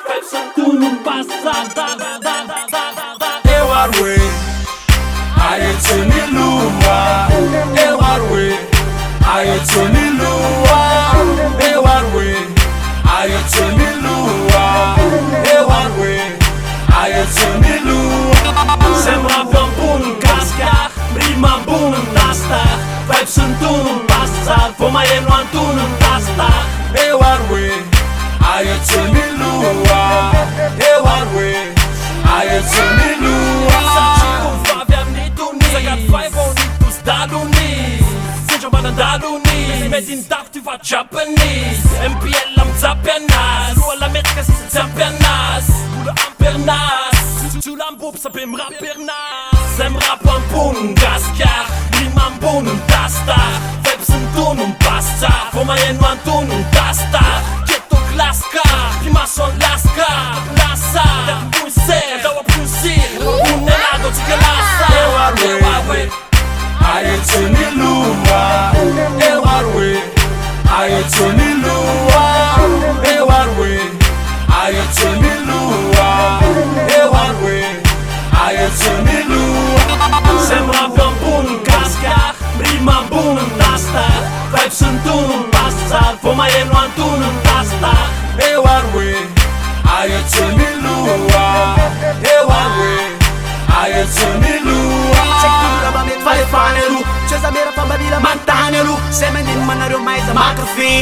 Vibes sunt un pasat. Eu arwe ayetsoni luwa. Eu arwe ayetsoni luwa. Eu arwe ayetsoni luwa. Eu arwe ayetsoni luwa. Sembra pe un bun casca, rima bun în asta. Vibes sunt un pasat, fuma e nu antun în asta. Eu arwe ayetsoni luwa. Eu arwe ayetsoni luwa. Imagine darf du war Japanese MPL am Zapianas Roll Amerika si se Zapianas Bude Ampernas Tulam bubsa bim Rappernas Sem rap am bun Gaskar Rima am bun în tasta Vibes în tun în pasta Foma e nu antun în tasta Ghetto glaska Prima son laska Lasa Dar bun ser Dau a bun sir Bun nelado țică lasa Eu arwe ayetsoni luwa. Eu arwe ayetsoni luwa. Eu arwe ayetsoni luwa. Eu arwe ayetsoni luwa. Sembra pe un bun casca, rima bun în tasta. Vibes sunt un pasat, fuma e nu antun în tasta. Eu arwe ayetsoni luwa. Eu arwe ayetsoni luwa. Fale fanelu, ceza mera pambabila mantanelu. Semenin manaro mais a makafi.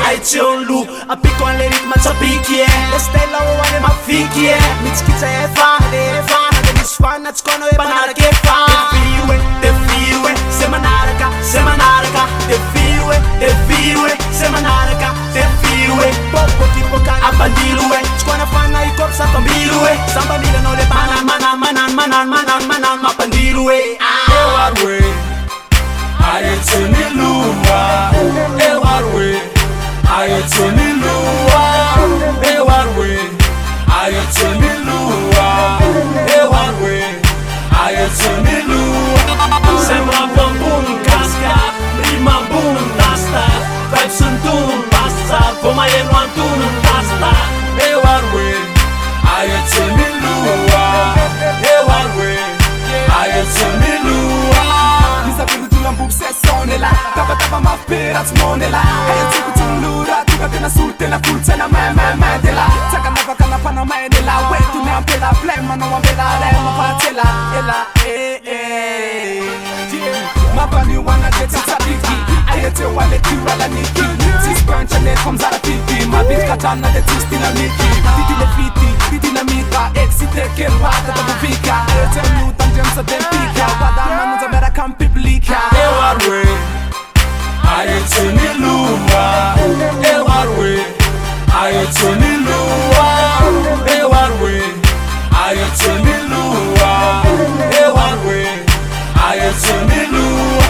Ai c'un lu, a picco alle ritma c'ha picchie. Le stella o ane ma fichie. Mitskitsa e fana, de misfana c'cono e banara che fa. De fiwe, semanaraka, de fiwe, semanaraka, de fiwe. Popo tipo cana, a bandilue. C'cono fana i corsa pambilue. Samba mila no le banan, manan, ma pandilue. Eu arwe ayetsoni luwa. Eu arwe ayetsoni luwa. Eu arwe ayetsoni luwa. Eu arwe ayetsoni luwa. Sembra pe un bun casca, rima bun în tasta. Vibes sunt un pasat, fuma e nu antun în tasta. Eu arwe ayetsoni luwa. Eu arwe ayetsoni luwa. Sonela, tapa ma perat monela. Hai tsuku tulura, tuka tena sultena pulsena ma de la. Saka na baka na pana ma de la. We tu ne ampela flema no ampela le ma patela. Ela Ma pani wana get sabiki. Ayete wale tiwala niki. Sis punch and it comes out of pipi. Ma bitch katana de tistina niki. Titi le fiti na mita. Exite che rata da bufika. Ayete nutan gemsa de pika. Wada manu zamera kam piblika. Eu arwe ayetsoni luwa. Eu arwe ayetsoni luwa. Eu arwe ayetsoni luwa. Eu arwe ayetsoni luwa.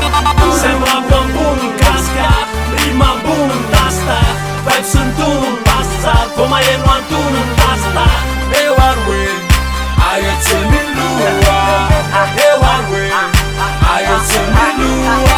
Sembra pe un bun casca, rima bun în tasta. Vibes sunt un pasat, fuma e nu antun în tasta. Eu arwe ayetsoni luwa. Eu arwe ayetsoni luwa.